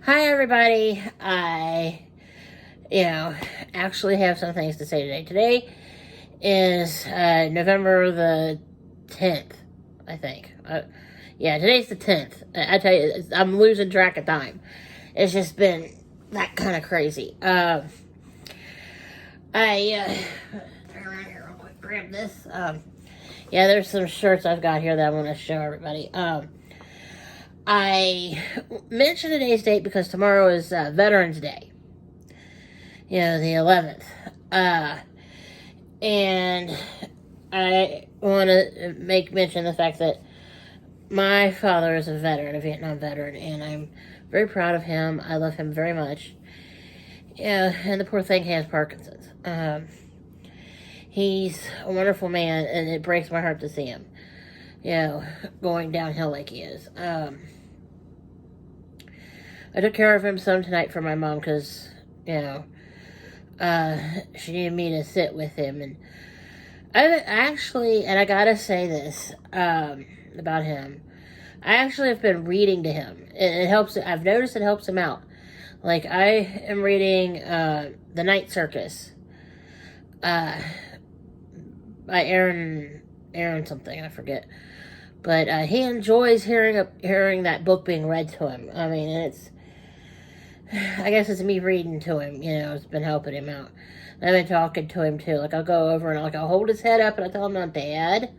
Hi, everybody. I, actually have some things to say today. Today is November the 10th, I think. Today's the 10th. I tell you, I'm losing track of time. It's just been that kind of crazy. Turn around here real quick, grab this. There's some shirts I've got here that I want to show everybody. I mentioned today's date because tomorrow is Veterans Day. The 11th. And I want to make mention of the fact that my father is a veteran, a Vietnam veteran, and I'm very proud of him. I love him very much. And the poor thing has Parkinson's. He's a wonderful man, and it breaks my heart to see him, going downhill like he is. I took care of him some tonight for my mom because, she needed me to sit with him. And I gotta say this about him. I actually have been reading to him. It helps. I've noticed it helps him out. Like, I am reading The Night Circus by Aaron something, I forget. But he enjoys hearing that book being read to him. I mean, I guess it's me reading to him, it's been helping him out. I've been talking to him too. Like, I'll go over and I'll hold his head up and I'll tell him, "Now, Dad,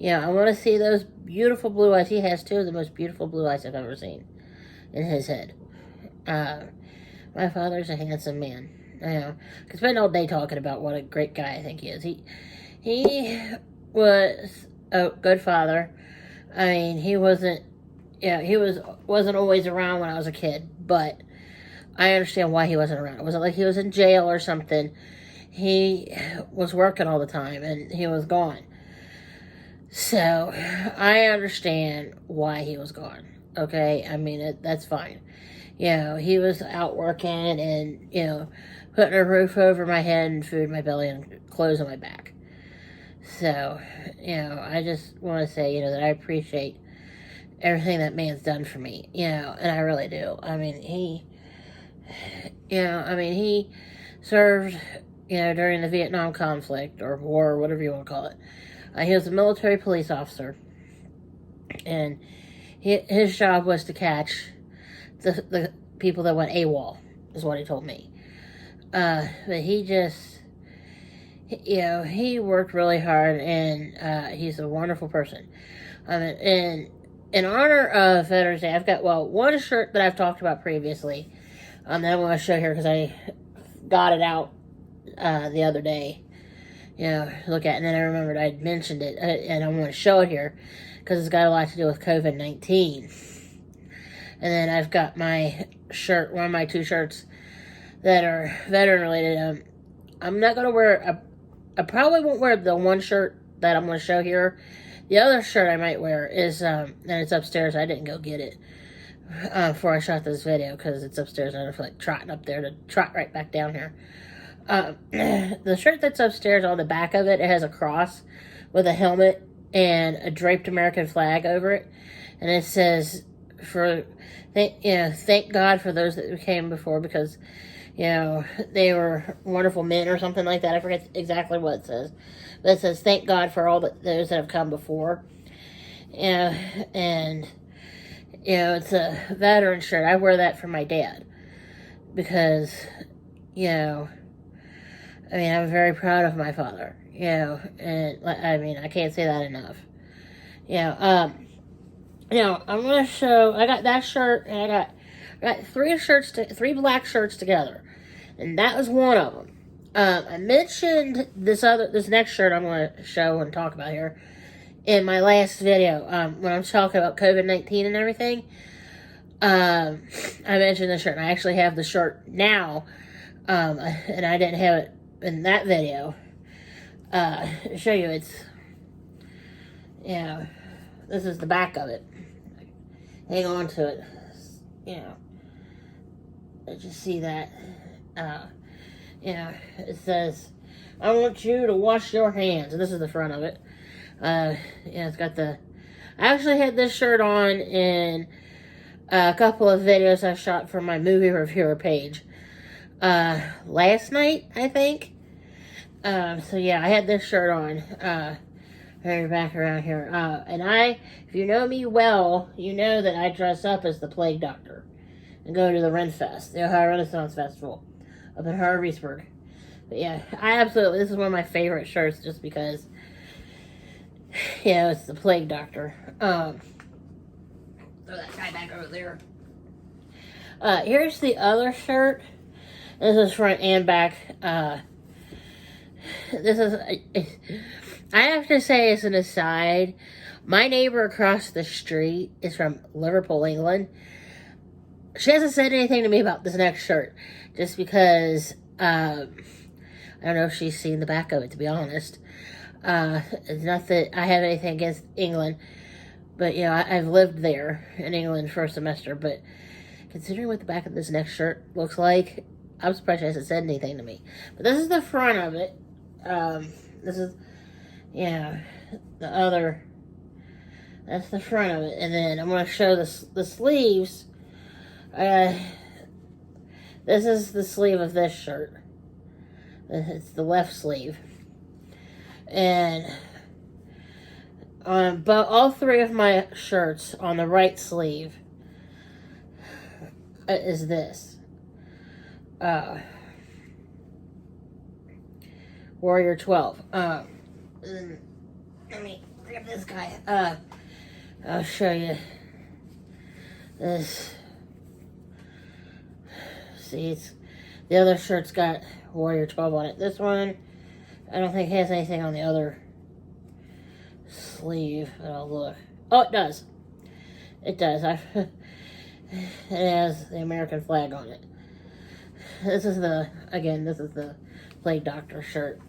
I want to see those beautiful blue eyes." He has two of the most beautiful blue eyes I've ever seen in his head. My father's a handsome man. I could spend all day talking about what a great guy I think he is. He was a good father. I mean, he wasn't always around when I was a kid, but I understand why he wasn't around. It wasn't like he was in jail or something. He was working all the time, and he was gone. So, I understand why he was gone, okay? I mean, that's fine. He was out working and, putting a roof over my head and food in my belly and clothes on my back. So, I just want to say, that I appreciate everything that man's done for me, and I really do. I mean, he served, during the Vietnam conflict or war, or whatever you want to call it. He was a military police officer, and his job was to catch the people that went AWOL, is what he told me. But he just, he worked really hard, and he's a wonderful person. And in honor of Veterans Day, I've got, one shirt that I've talked about previously, that I want to show here because I got it out the other day, look at it, and then I remembered I'd mentioned it, and I want to show it here because it's got a lot to do with COVID-19. And then I've got my shirt, one of my two shirts that are veteran related. I'm not going to wear, I probably won't wear the one shirt that I'm going to show here. The other shirt I might wear is, and it's upstairs. I didn't go get it before I shot this video because it's upstairs. I don't feel like trotting up there to trot right back down here. The shirt that's upstairs, on the back of it, it has a cross with a helmet and a draped American flag over it. And it says, thank God for those that came before because, they were wonderful men or something like that. I forget exactly what it says. But it says, thank God for all those that have come before. And it's a veteran shirt. I wear that for my dad because, I'm very proud of my father, and I can't say that enough. I'm going to show, I got that shirt, and I got three black shirts together, and that was one of them. I mentioned this next shirt I'm going to show and talk about here in my last video, when I'm talking about COVID-19 and everything. I mentioned this shirt, and I actually have the shirt now, and I didn't have it in that video. To show you, this is the back of it. Hang on to it. Just see that. It says, "I want you to wash your hands." And this is the front of it. It's got I actually had this shirt on in a couple of videos I shot for my movie reviewer page last night, I think. So yeah, I had this shirt on. Back around here. And if you know me well, you know that I dress up as the Plague Doctor and go to the Renfest, the Ohio Renaissance Festival, up in Harveysburg. But yeah, this is one of my favorite shirts just because, it's the Plague Doctor. Throw that guy back over there. Here's the other shirt. This is front and back. This is, I have to say as an aside, my neighbor across the street is from Liverpool, England. She hasn't said anything to me about this next shirt, just because, I don't know if she's seen the back of it, to be honest. It's not that I have anything against England, but, I've lived there in England for a semester, but considering what the back of this next shirt looks like, I'm surprised she hasn't said anything to me. But this is the front of it. This is, that's the front of it. And then I'm going to show the sleeves. This is the sleeve of this shirt. It's the left sleeve. And on all three of my shirts on the right sleeve is this. Warrior 12. Let me grab this guy. I'll show you this. See, the other shirt's got Warrior 12 on it. This one, I don't think has anything on the other sleeve. Oh, look. Oh, it does. It does. It has the American flag on it. This is the Plague Doctor shirt.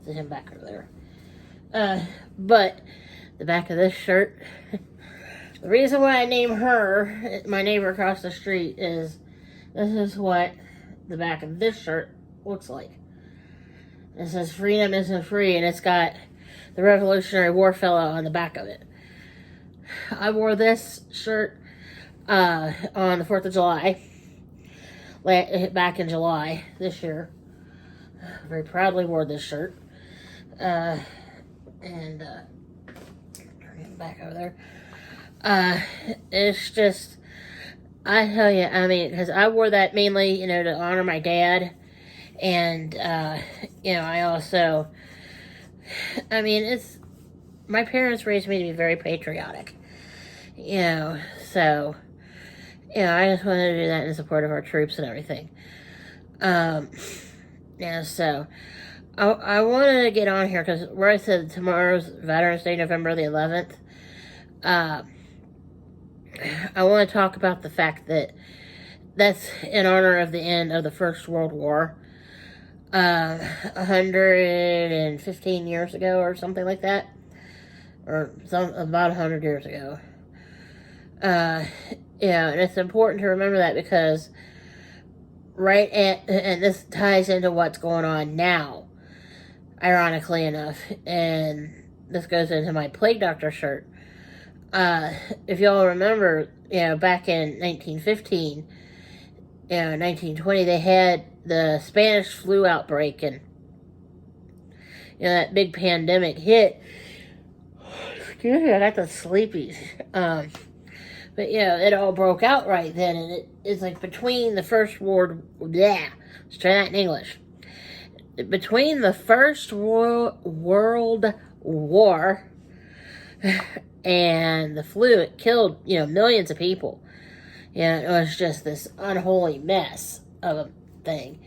See him back over there. But the back of this shirt, the reason why I name her my neighbor across the street is this is what the back of this shirt looks like. It says "Freedom isn't free," and it's got the Revolutionary War fellow on the back of it. I wore this shirt on the 4th of July, back in July this year. Very proudly wore this shirt. Turn it back over there. It's just, I tell you, because I wore that mainly, to honor my dad. And, I also, my parents raised me to be very patriotic. So, I just wanted to do that in support of our troops and everything. So, I wanted to get on here because where I said tomorrow's Veterans Day, November the 11th, I want to talk about the fact that that's in honor of the end of the First World War, 115 years ago or something like that, or about 100 years ago. And it's important to remember that because and this ties into what's going on now, ironically enough, and this goes into my Plague Doctor shirt. If y'all remember, back in 1915, 1920, they had the Spanish flu outbreak, and that big pandemic hit. Excuse me, I got the sleepies. But it all broke out right then, and it's like between the First World, let's try that in English. Between the First World War and the flu, it killed, millions of people. It was just this unholy mess of a thing.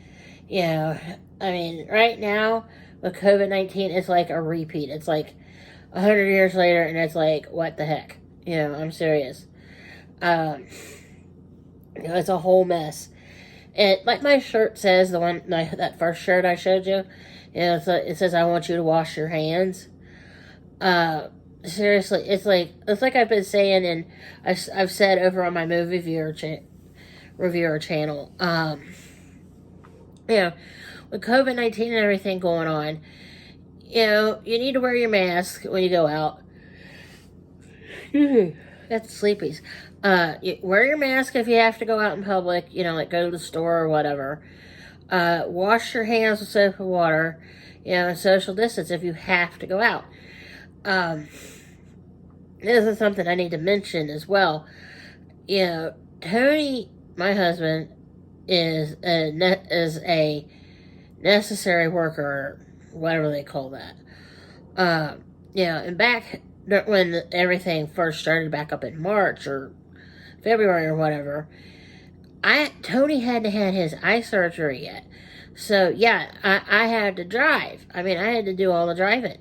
Right now, with COVID-19, it's like a repeat. It's like 100 years later, and it's like, what the heck? I'm serious. It's a whole mess. And like my shirt says, that first shirt I showed you, it says, "I want you to wash your hands." Seriously, it's like I've been saying, and I've said over on my movie reviewer channel. With COVID-19 and everything going on, you need to wear your mask when you go out. Excuse me. Got the sleepies. Wear your mask if you have to go out in public, like go to the store or whatever. Wash your hands with soap and water, and social distance if you have to go out. Um, this is something I need to mention as well. Tony, my husband, is a necessary worker, whatever they call that. And back when everything first started back up in March or February or whatever, Tony hadn't had his eye surgery yet. So, yeah, I had to drive. I had to do all the driving.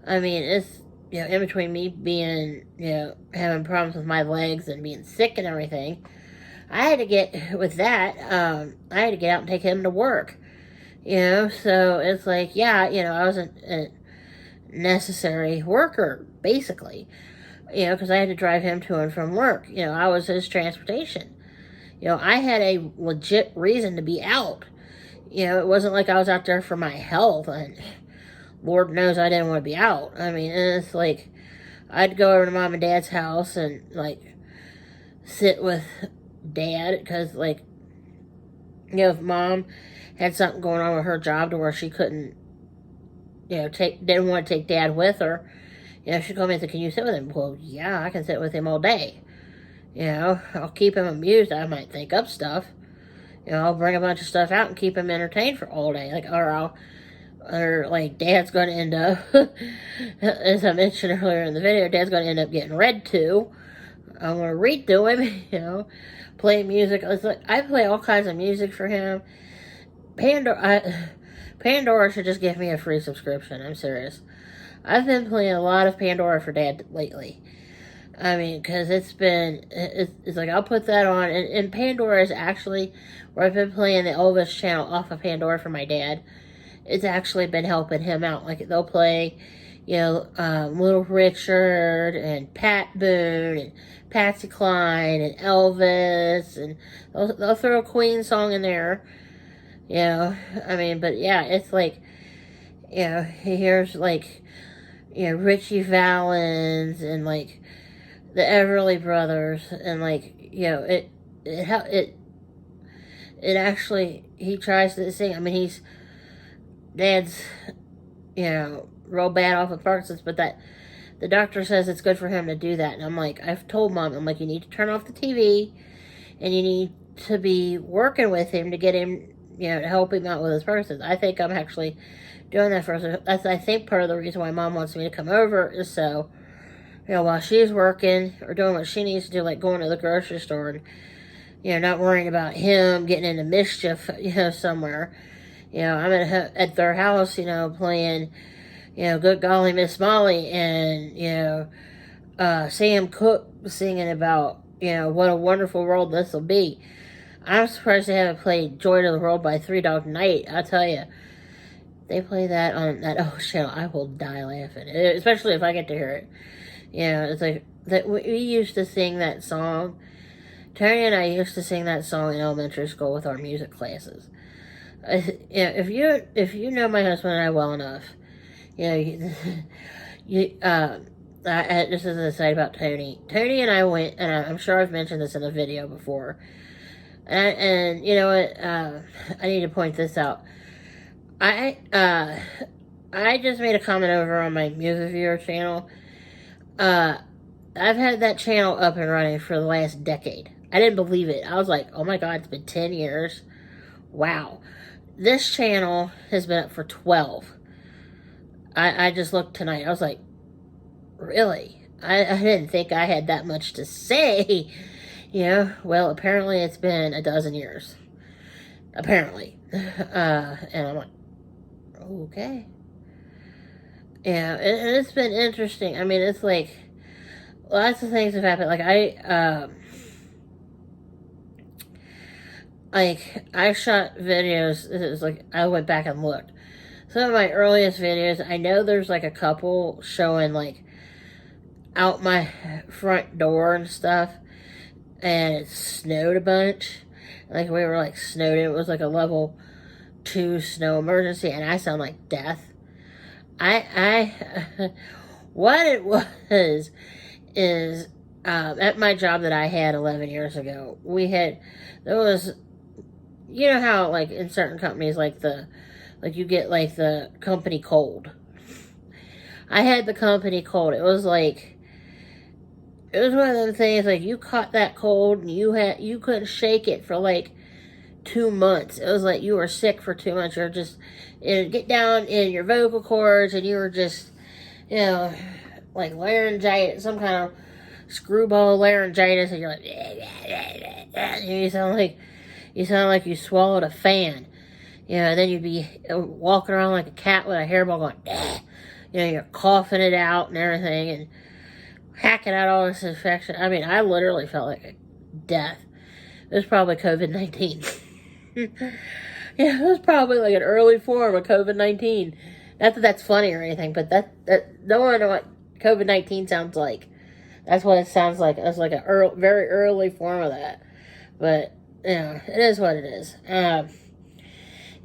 It's, in between me being, having problems with my legs and being sick and everything, I had to get I had to get out and take him to work. So it's like, I was a necessary worker, basically, because I had to drive him to and from work. I was his transportation. I had a legit reason to be out. It wasn't like I was out there for my health, and Lord knows I didn't want to be out. It's like, I'd go over to Mom and Dad's house and, sit with Dad, because, if Mom had something going on with her job to where she couldn't, didn't want to take Dad with her, she called me and said, can you sit with him? Well, yeah, I can sit with him all day. I'll keep him amused. I might think up stuff. I'll bring a bunch of stuff out and keep him entertained for all day. Dad's going to end up, as I mentioned earlier in the video, Dad's going to end up getting read to. I'm going to read to him, play music. It's like, I play all kinds of music for him. Pandora should just give me a free subscription. I'm serious. I've been playing a lot of Pandora for Dad lately. Because it's like, I'll put that on, and Pandora is actually, where I've been playing the Elvis channel off of Pandora for my dad, it's actually been helping him out. Like, they'll play, Little Richard, and Pat Boone, and Patsy Cline, and Elvis, and they'll throw a Queen song in there, but yeah, it's like, here's, Richie Valens, and, the Everly Brothers, and it actually, he tries to sing. He's Dad's, real bad off of Parkinson's, but that the doctor says it's good for him to do that. And I'm like, I've told Mom, I'm like, you need to turn off the TV, and you need to be working with him to get him, to help him out with his Parkinson's. I think I'm actually doing that for us. That's, I think, part of the reason why Mom wants me to come over is so, while she's working or doing what she needs to do, like going to the grocery store and, not worrying about him getting into mischief, somewhere. I'm at their house, playing, Good Golly Miss Molly, and, Sam Cooke singing about, what a wonderful world this will be. I'm surprised they haven't played Joy to the World by Three Dog Night. I'll tell you, they play that on that channel, I will die laughing, especially if I get to hear it. It's like that. We used to sing that song. Tony and I used to sing that song in elementary school with our music classes. If you know my husband and I well enough, this is an aside about Tony. Tony and I went, and I'm sure I've mentioned this in a video before. And you know what? I need to point this out. I just made a comment over on my music viewer channel. I've had that channel up and running for the last decade. I didn't believe it. I was like, oh my God, it's been 10 years. Wow. This channel has been up for 12. I just looked tonight. I was like, really? I didn't think I had that much to say. Well, apparently it's been a dozen years. Apparently. And I'm like, okay. Yeah, and it's been interesting. It's like, lots of things have happened. I shot videos. It was like, I went back and looked. Some of my earliest videos, I know there's a couple showing out my front door and stuff, and it snowed a bunch. We were snowed in. It was a level 2 snow emergency, and I sound like death. I what it was is at my job that I had 11 years ago, there was, you know how, like, in certain companies, like you get, like, the company cold. I had the company cold. It was one of them things, like, you caught that cold and you couldn't shake it for, like, 2 months. It was like you were sick for 2 months. You're just, get down in your vocal cords, and you were just, like laryngitis, some kind of screwball laryngitis, and you're like, and you sound like you swallowed a fan. Then you'd be walking around like a cat with a hairball going, you're coughing it out and everything, and hacking out all this infection. I mean, I literally felt like death. It was probably COVID-19. It was probably like an early form of COVID-19. Not that that's funny or anything, but that knowing what COVID-19 sounds like, that's what it sounds like. It's like a very early form of that. But, it is what it is.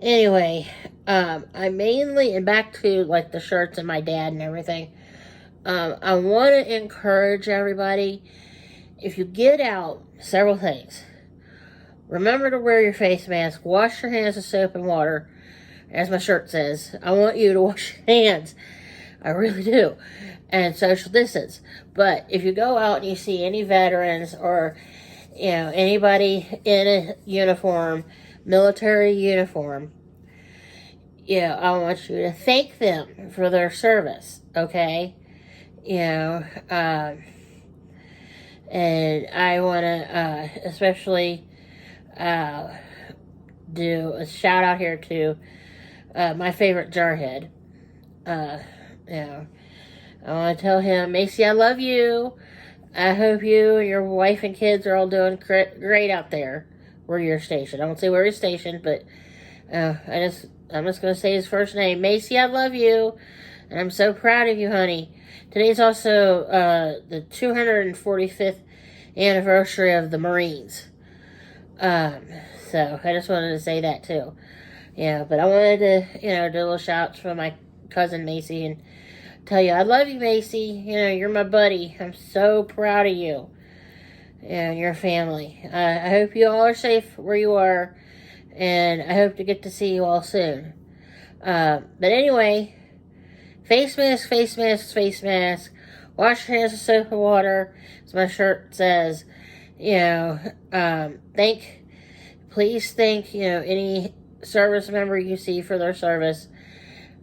Anyway, I mainly, and back to, like, the shirts and my dad and everything, I want to encourage everybody, if you get out, several things. Remember to wear your face mask. Wash your hands with soap and water, as my shirt says. I want you to wash your hands. I really do. And social distance. But if you go out and you see any veterans or, anybody in a uniform, military uniform, I want you to thank them for their service, okay? And I want to especially do a shout out here to my favorite jarhead. I want to tell him, Macy, I love you. I hope you and your wife and kids are all doing great out there where you're stationed. I won't say where you're stationed, but I'm just going to say his first name. Macy, I love you, and I'm so proud of you, honey. Today's also the 245th anniversary of the Marines. So I just wanted to say that too. But I wanted to, do a little shout for my cousin Macy and tell you, I love you, Macy. You're my buddy. I'm so proud of you and your family. I hope you all are safe where you are, and I hope to get to see you all soon. But anyway, face mask, face mask, face mask. Wash your hands with soap and water, as my shirt says. Please thank, any service member you see for their service,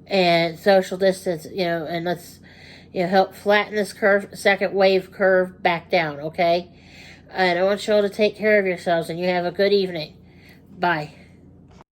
and social distance, and let's, help flatten this second wave curve back down, okay? And I want you all to take care of yourselves, and you have a good evening. Bye.